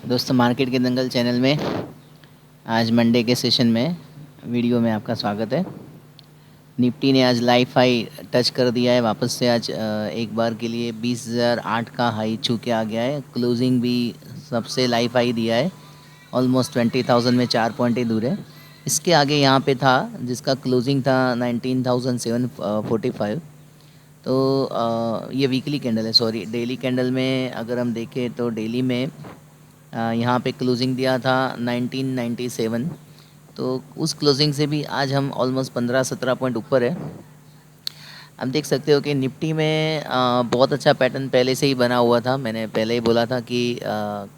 दोस्तों, मार्केट के दंगल चैनल में आज मंडे के सेशन में वीडियो में आपका स्वागत है। निफ्टी ने आज लाइफ हाई टच कर दिया है वापस से। आज एक बार के लिए 20,008 का हाई छू के आ गया है। क्लोजिंग भी सबसे लाइफ हाई दिया है, ऑलमोस्ट 20,000 में 4 पॉइंट ही दूर है। इसके आगे यहाँ पे था जिसका क्लोजिंग था 19,745। तो ये वीकली कैंडल है, सॉरी डेली कैंडल में अगर हम देखें तो डेली में यहाँ पे क्लोजिंग दिया था 1997। तो उस क्लोजिंग से भी आज हम ऑलमोस्ट 15-17 पॉइंट ऊपर है। आप देख सकते हो कि निफ्टी में बहुत अच्छा पैटर्न पहले से ही बना हुआ था। मैंने पहले ही बोला था कि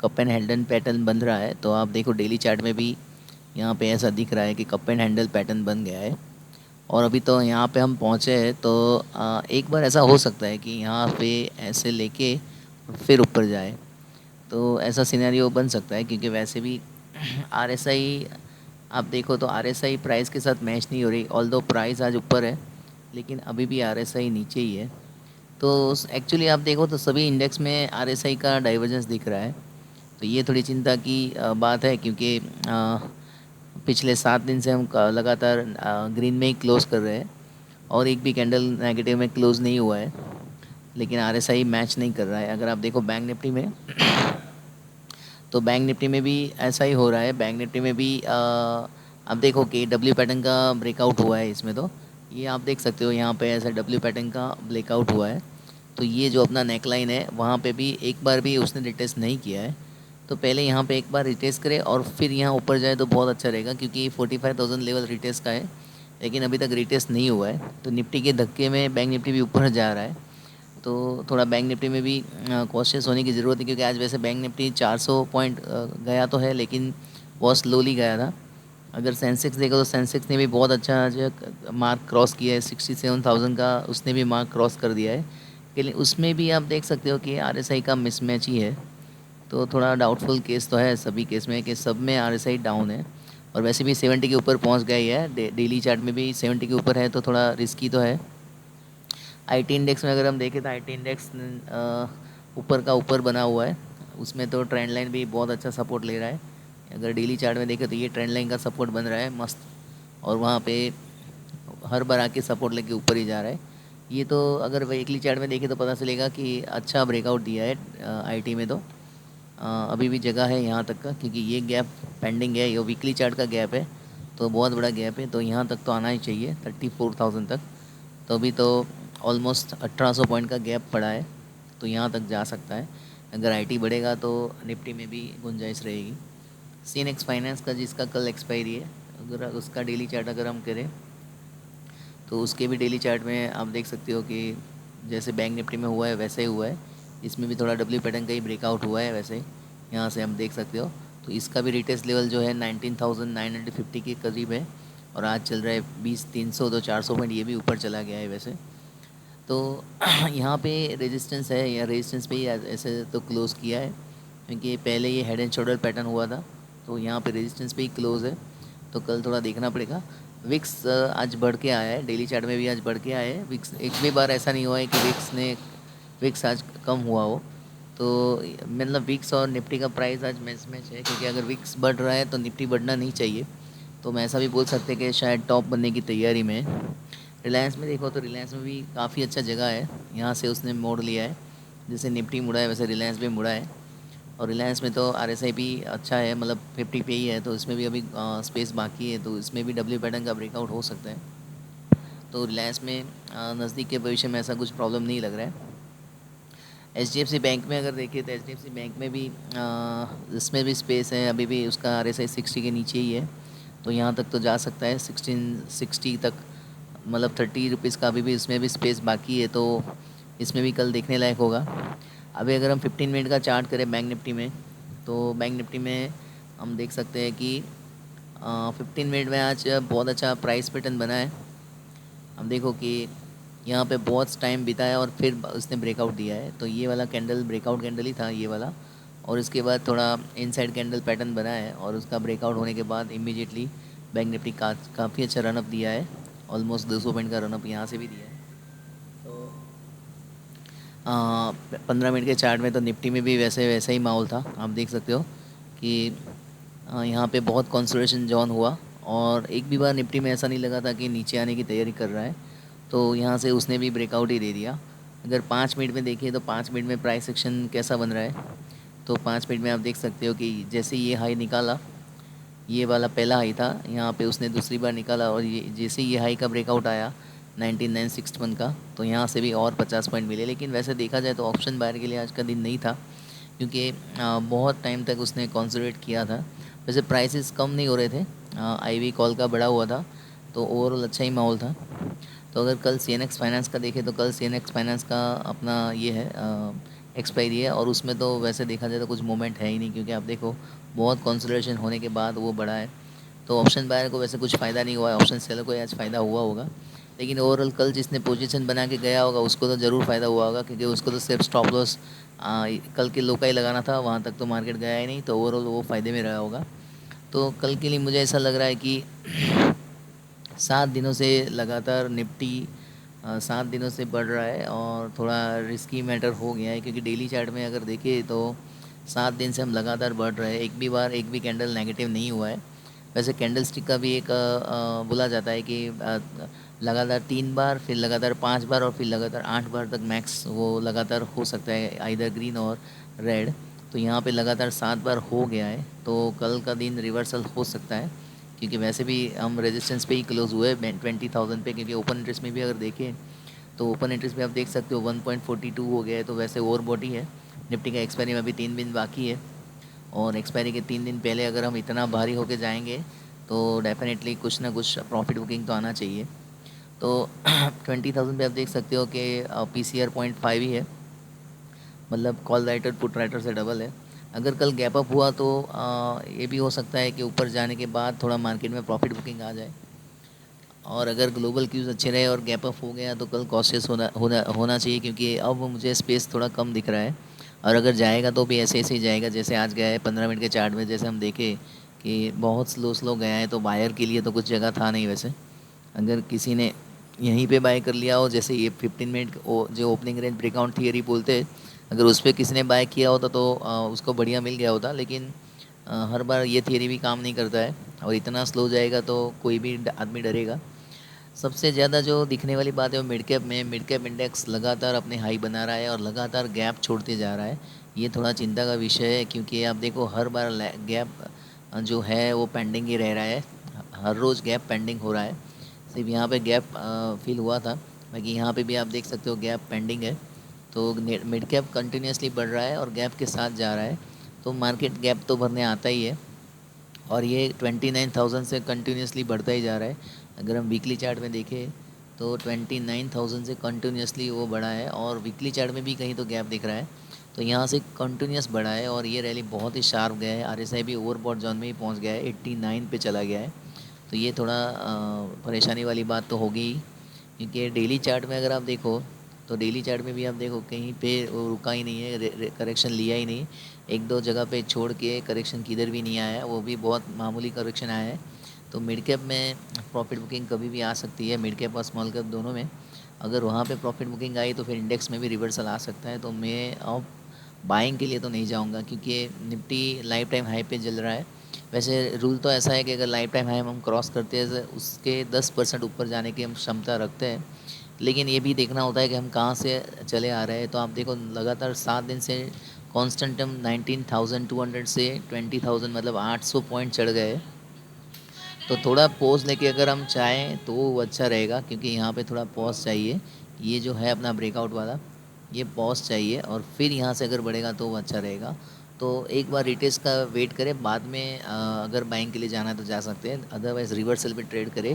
कप एंड हैंडल पैटर्न बन रहा है। तो आप देखो डेली चार्ट में भी यहाँ पे ऐसा दिख रहा है कि कप एंड हैंडल पैटर्न बन गया है। और अभी तो यहाँ पे हम पहुँचे हैं, तो एक बार ऐसा हो सकता है कि यहाँ पे ऐसे लेके फिर ऊपर जाए। तो ऐसा सिनेरियो बन सकता है क्योंकि वैसे भी आरएसआई आप देखो तो आरएसआई प्राइस के साथ मैच नहीं हो रही। ऑल्दो प्राइस आज ऊपर है लेकिन अभी भी आरएसआई नीचे ही है। तो एक्चुअली आप देखो तो सभी इंडेक्स में आरएसआई का डाइवर्जेंस दिख रहा है। तो ये थोड़ी चिंता की बात है क्योंकि पिछले 7 दिन से हम लगातार ग्रीन में ही क्लोज कर रहे हैं और एक भी कैंडल नेगेटिव में क्लोज नहीं हुआ है। लेकिन आरएसआई मैच नहीं कर रहा है। अगर आप देखो बैंक निफ्टी में तो बैंक निफ्टी में भी ऐसा ही हो रहा है। बैंक निफ्टी में भी आप देखो कि डब्ल्यू पैटर्न का ब्रेकआउट हुआ है इसमें। तो ये आप देख सकते हो यहाँ पे ऐसा डब्ल्यू पैटर्न का ब्रेकआउट हुआ है। तो ये जो अपना नेकलाइन है वहाँ पे भी एक बार भी उसने रिटेस्ट नहीं किया है। तो पहले यहाँ पे एक बार रिटेस्ट करे और फिर यहाँ ऊपर जाए तो बहुत अच्छा रहेगा क्योंकि 45,000 लेवल रिटेस्ट का है। लेकिन अभी तक रिटेस्ट नहीं हुआ है। तो निफ्टी के धक्के में बैंक निफ्टी भी ऊपर जा रहा है। तो थोड़ा बैंक निफ्टी में भी कॉशियस होने की ज़रूरत है क्योंकि आज वैसे बैंक निफ्टी 400 पॉइंट गया तो है लेकिन बहुत स्लोली गया था। अगर सेंसेक्स देखो तो सेंसेक्स ने भी बहुत अच्छा आज मार्क क्रॉस किया है। 67,000 का उसने भी मार्क क्रॉस कर दिया है। लेकिन उसमें भी आप देख सकते हो कि आरएसआई का मिसमैच ही है। तो थोड़ा डाउटफुल केस तो है सभी केस में कि सब में आरएसआई डाउन है। और वैसे भी 70 के ऊपर पहुंच गई है। डेली चार्ट में भी 70 के ऊपर है तो थोड़ा रिस्की तो है। आईटी इंडेक्स में अगर हम देखें तो आईटी इंडेक्स ऊपर का ऊपर बना हुआ है। उसमें तो ट्रेंड लाइन भी बहुत अच्छा सपोर्ट ले रहा है। अगर डेली चार्ट में देखें तो ये ट्रेंड लाइन का सपोर्ट बन रहा है मस्त। और वहाँ पे हर बार आके सपोर्ट लेके ऊपर ही जा रहा है। ये तो अगर वीकली चार्ट में देखें तो पता चलेगा कि अच्छा ब्रेकआउट दिया है आईटी में। तो अभी भी जगह है यहाँ तक का क्योंकि ये गैप पेंडिंग है। ये वीकली चार्ट का गैप है तो बहुत बड़ा गैप है। तो यहाँ तक तो आना ही चाहिए 34,000 तक। तो अभी तो ऑलमोस्ट 1800 पॉइंट का गैप पड़ा है। तो यहाँ तक जा सकता है। अगर आईटी बढ़ेगा तो निफ्टी में भी गुंजाइश रहेगी। सीएनएक्स फाइनेंस का जिसका कल एक्सपायरी है, अगर उसका डेली चार्ट अगर हम करें तो उसके भी डेली चार्ट में आप देख सकते हो कि जैसे बैंक निफ्टी में हुआ है वैसे ही हुआ है। इसमें भी थोड़ा डब्ल्यू पैटर्न का ही ब्रेकआउट हुआ है वैसे ही। यहाँ से हम देख सकते हो तो इसका भी रिटेस्ट लेवल जो है 19,950 के करीब है। और आज चल रहा है 20,300, तो 400 पॉइंट ये भी ऊपर चला गया है वैसे। तो यहाँ पे रेजिस्टेंस है या रेजिस्टेंस पे ही ऐसे तो क्लोज़ किया है क्योंकि पहले ये हेड एंड शोल्डर पैटर्न हुआ था। तो यहाँ पे रेजिस्टेंस पे ही क्लोज़ है। तो कल थोड़ा देखना पड़ेगा। विक्स आज बढ़ के आया है, डेली चार्ट में भी आज बढ़ के आया है विक्स। एक भी बार ऐसा नहीं हुआ है कि विक्स आज कम हुआ हो। तो मतलब विक्स और निफ्टी का प्राइस आज मैच मैच है क्योंकि अगर विक्स बढ़ रहा है तो निफ्टी बढ़ना नहीं चाहिए। तो हम ऐसा भी बोल सकते हैं कि शायद टॉप बनने की तैयारी में है। रिलायंस में देखो तो रिलायंस में भी काफ़ी अच्छा जगह है। यहाँ से उसने मोड़ लिया है, जैसे निफ्टी मुड़ा है वैसे रिलायंस भी मुड़ा है। और रिलायंस में तो आरएसआई भी अच्छा है, मतलब 50 पे ही है। तो इसमें भी अभी स्पेस बाकी है। तो इसमें भी डब्ल्यू पैटर्न का ब्रेकआउट हो सकता है। तो रिलायंस में नज़दीक के भविष्य में ऐसा कुछ प्रॉब्लम नहीं लग रहा है। एचडीएफसी बैंक में अगर देखें तो एचडीएफसी बैंक में भी इसमें भी स्पेस है। अभी भी उसका आरएसआई 60 के नीचे ही है। तो यहाँ तक तो जा सकता है 1660 तक, मतलब 30 रुपीज़ का अभी भी इसमें भी स्पेस बाकी है। तो इसमें भी कल देखने लायक होगा। अभी अगर हम 15 मिनट का चार्ट करें बैंक निफ्टी में तो बैंक निफ्टी में हम देख सकते हैं कि 15 मिनट में आज बहुत अच्छा प्राइस पैटर्न बना है। हम देखो कि यहाँ पे बहुत टाइम बिताया और फिर उसने ब्रेकआउट दिया है। तो ये वाला कैंडल ब्रेकआउट कैंडल ही था ये वाला। और इसके बाद थोड़ा इनसाइड कैंडल पैटर्न बना है और उसका ब्रेकआउट होने के बाद इमीडिएटली बैंक निफ्टी काफ़ी अच्छा रनअप दिया है। ऑलमोस्ट 200 पॉइंट का रनअप यहाँ से भी दिया है। तो 15 मिनट के चार्ट में तो निफ्टी में भी वैसे वैसा ही माहौल था, आप देख सकते हो। कि यहाँ पे बहुत कंसोलिडेशन जोन हुआ और एक भी बार निफ्टी में ऐसा नहीं लगा था कि नीचे आने की तैयारी कर रहा है। तो यहाँ से उसने भी ब्रेकआउट ही दे दिया। अगर 5 मिनट में देखिए तो 5 मिनट में प्राइस एक्शन कैसा बन रहा है। तो 5 मिनट में आप देख सकते हो कि जैसे ये हाई निकाला, ये वाला पहला हाई था, यहाँ पे उसने दूसरी बार निकाला और ये जैसे ये हाई का ब्रेकआउट आया 19961 का, तो यहाँ से भी और 50 पॉइंट मिले। लेकिन वैसे देखा जाए तो ऑप्शन बायर के लिए आज का दिन नहीं था, क्योंकि बहुत टाइम तक उसने कंसोलिडेट किया था। वैसे प्राइसेस कम नहीं हो रहे थे, आईवी कॉल का बढ़ा हुआ था, तो ओवरऑल अच्छा ही माहौल था। तो अगर कल सीएनएक्स फाइनेंस का देखें तो कल सीएनएक्स फाइनेंस का अपना ये है एक्सपायरी है, और उसमें तो वैसे देखा जाए तो कुछ मूवमेंट है ही नहीं, क्योंकि आप देखो बहुत कंसोलिडेशन होने के बाद वो बढ़ा है। तो ऑप्शन बायर को वैसे कुछ फ़ायदा नहीं हुआ है, ऑप्शन सेलर को आज फ़ायदा हुआ होगा। लेकिन ओवरऑल कल जिसने पोजीशन बना के गया होगा उसको तो ज़रूर फ़ायदा हुआ होगा, क्योंकि उसको तो सिर्फ स्टॉप लॉस कल के लो का ही लगाना था, वहाँ तक तो मार्केट गया ही नहीं, तो ओवरऑल वो फ़ायदे में रहा होगा। तो कल के लिए मुझे ऐसा लग रहा है कि 7 दिनों से लगातार निफ्टी 7 दिनों से बढ़ रहा है और थोड़ा रिस्की मैटर हो गया है, क्योंकि डेली चार्ट में अगर देखें तो 7 दिन से हम लगातार बढ़ रहे हैं, एक भी कैंडल नेगेटिव नहीं हुआ है। वैसे कैंडल स्टिक का भी एक बोला जाता है कि लगातार 3 बार, फिर लगातार 5 बार और फिर लगातार 8 बार तक मैक्स वो लगातार हो सकता है, आइदर ग्रीन और रेड। तो यहाँ पे लगातार 7 बार हो गया है, तो कल का दिन रिवर्सल हो सकता है, क्योंकि वैसे भी हम रेजिस्टेंस पे ही क्लोज हुए 20,000 पे, क्योंकि ओपन इंटरेस्ट में भी अगर देखें तो ओपन इंटरेस्ट में आप देख सकते हो 1.42 हो गया है। तो वैसे ओवर बॉडी है, निफ्टी का एक्सपायरी में अभी 3 दिन बाकी है, और एक्सपायरी के 3 दिन पहले अगर हम इतना भारी होके जाएंगे तो डेफिनेटली कुछ ना कुछ प्रॉफिट बुकिंग तो आना चाहिए। तो 20,000 पे आप देख सकते हो कि पीसीआर 0.5 ही है, मतलब कॉल राइटर पुट राइटर से डबल है। अगर कल गैप अप हुआ तो ये भी हो सकता है कि ऊपर जाने के बाद थोड़ा मार्केट में प्रॉफिट बुकिंग आ जाए, और अगर ग्लोबल क्यूज़ अच्छे रहे और गैप अप हो गया तो कल कॉशियस होना चाहिए, क्योंकि अब मुझे स्पेस थोड़ा कम दिख रहा है। और अगर जाएगा तो भी ऐसे ऐसे ही जाएगा जैसे आज गया है 15 मिनट के चार्ट में, जैसे हम देखें कि बहुत स्लो स्लो गया है, तो बायर के लिए तो कुछ जगह था नहीं वैसे। अगर किसी ने यहीं पे बाय कर लिया हो, जैसे ये 15 मिनट जो ओपनिंग रेंज ब्रेकआउट थियरी बोलते हैं, अगर उस पर किसी ने बाय किया होता तो उसको बढ़िया मिल गया होता। लेकिन हर बार ये थियरी भी काम नहीं करता है, और इतना स्लो जाएगा तो कोई भी आदमी डरेगा। सबसे ज़्यादा जो दिखने वाली बात है वो मिड कैप में, मिड कैप इंडेक्स लगातार अपने हाई बना रहा है और लगातार गैप छोड़ते जा रहा है। ये थोड़ा चिंता का विषय है, क्योंकि आप देखो हर बार गैप जो है वो पेंडिंग ही रह रहा है, हर रोज़ गैप पेंडिंग हो रहा है। सिर्फ यहाँ पे गैप फील हुआ था, बाकी यहाँ पे भी आप देख सकते हो गैप पेंडिंग है। तो मिड कैप कंटिन्यूसली बढ़ रहा है और गैप के साथ जा रहा है, तो मार्केट गैप तो भरने आता ही है, और ये 29,000 से कंटिन्यूसली बढ़ता ही जा रहा है। अगर हम वीकली चार्ट में देखें तो 29,000 से कंटिन्यूसली वो बढ़ा है, और वीकली चार्ट में भी कहीं तो गैप दिख रहा है। तो यहाँ से कंटिन्यूस बढ़ा है और ये रैली बहुत ही शार्प गया है, आरएसआई भी ओवरबॉट जोन में ही पहुँच गया है, 89 पे चला गया है। तो ये थोड़ा परेशानी वाली बात तो होगी ही, क्योंकि डेली चार्ट में अगर आप देखो तो डेली चार्ट में भी आप देखो कहीं पे वो रुका ही नहीं है, करेक्शन लिया ही नहीं। एक दो जगह पे छोड़ के करेक्शन किधर भी नहीं आया है, वो भी बहुत मामूली करेक्शन आया है। तो मिड कैप में प्रॉफिट बुकिंग कभी भी आ सकती है, मिड कैप और स्मॉल कैप दोनों में। अगर वहाँ पे प्रॉफिट बुकिंग आई तो फिर इंडेक्स में भी रिवर्सल आ सकता है। तो मैं अब बाइंग के लिए तो नहीं जाऊँगा, क्योंकि निफ्टी लाइफ टाइम हाई पे चल रहा है। वैसे रूल तो ऐसा है कि अगर लाइफ टाइम हाई हम क्रॉस करते हैं तो उसके 10% ऊपर जाने की हम क्षमता रखते हैं, लेकिन ये भी देखना होता है कि हम कहाँ से चले आ रहे हैं। तो आप देखो लगातार 7 दिन से कांस्टेंट हम 19,200 से 20,000, मतलब 800 पॉइंट चढ़ गए। तो थोड़ा पॉज लेके अगर हम चाहें तो वो अच्छा रहेगा, क्योंकि यहाँ पे थोड़ा पॉज चाहिए। ये जो है अपना ब्रेकआउट वाला, ये पॉज चाहिए, और फिर यहाँ से अगर बढ़ेगा तो वो अच्छा रहेगा। तो एक बार रिटेस्ट का वेट करें, बाद में अगर बाइंग के लिए जाना है तो जा सकते हैं, अदरवाइज़ रिवर्सल पे ट्रेड करें,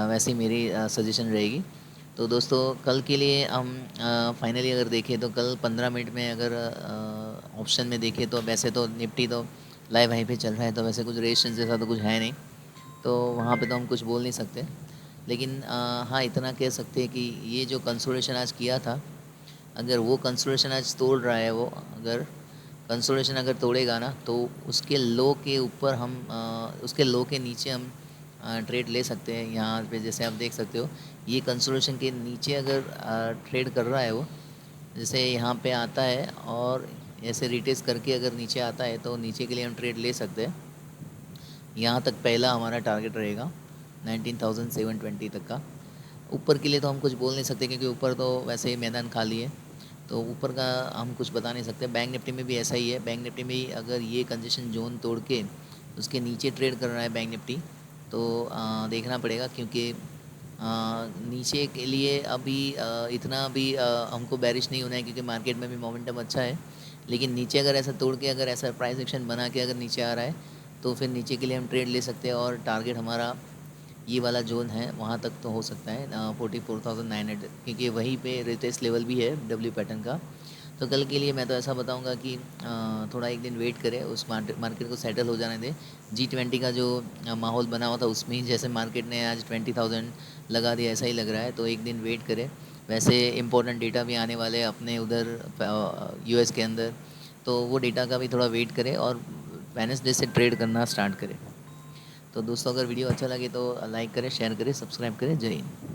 वैसे ही मेरी सजेशन रहेगी। तो दोस्तों कल के लिए हम फाइनली अगर देखें तो कल 15 मिनट में अगर ऑप्शन में देखें तो वैसे तो निफ्टी तो लाइव हाई पे चल रहा है, तो वैसे कुछ रेजिस्टेंस जैसा तो कुछ है नहीं, तो वहाँ पे तो हम कुछ बोल नहीं सकते। लेकिन हाँ इतना कह सकते हैं कि ये जो कंसोलिडेशन आज किया था, अगर वो कंसोलिडेशन आज तोड़ रहा है, वो अगर कंसोलिडेशन अगर तोड़ेगा ना तो उसके लो के ऊपर हम उसके लो के नीचे हम ट्रेड ले सकते हैं। यहाँ पे जैसे आप देख सकते हो ये कंसोलिडेशन के नीचे अगर ट्रेड कर रहा है वो, जैसे यहाँ पे आता है और ऐसे रिटेस्ट करके अगर नीचे आता है तो नीचे के लिए हम ट्रेड ले सकते हैं। यहाँ तक पहला हमारा टारगेट रहेगा 19,720 तक का। ऊपर के लिए तो हम कुछ बोल नहीं सकते क्योंकि ऊपर तो वैसे ही मैदान खाली है, तो ऊपर का हम कुछ बता नहीं सकते। बैंक निफ्टी में भी ऐसा ही है। बैंक निफ्टी में अगर ये कंजेशन जोन तोड़ के उसके नीचे ट्रेड कर रहा है बैंक निफ्टी, तो देखना पड़ेगा, क्योंकि नीचे के लिए अभी इतना भी हमको बैरिश नहीं होना है, क्योंकि मार्केट में भी मोमेंटम अच्छा है। लेकिन नीचे अगर ऐसा तोड़ के, अगर ऐसा प्राइस एक्शन बना के अगर नीचे आ रहा है, तो फिर नीचे के लिए हम ट्रेड ले सकते हैं। और टारगेट हमारा ये वाला जोन है, वहाँ तक तो हो सकता है 44,900, क्योंकि वहीं पे रिटेस्ट लेवल भी है डब्ल्यू पैटर्न का। तो कल के लिए मैं तो ऐसा बताऊंगा कि थोड़ा एक दिन वेट करें, उस मार्केट को सेटल हो जाने दें। G20 का जो माहौल बना हुआ था उसमें ही जैसे मार्केट ने आज 20,000 लगा दिया, ऐसा ही लग रहा है। तो एक दिन वेट करें। वैसे इंपॉर्टेंट डेटा भी आने वाले हैं अपने उधर US के अंदर, तो वो डेटा का भी थोड़ा वेट करें और वेडनेसडे से ट्रेड करना स्टार्ट करें। तो दोस्तों, अगर वीडियो अच्छा लगे तो लाइक करें, शेयर करें, सब्सक्राइब करें। जय हिंद।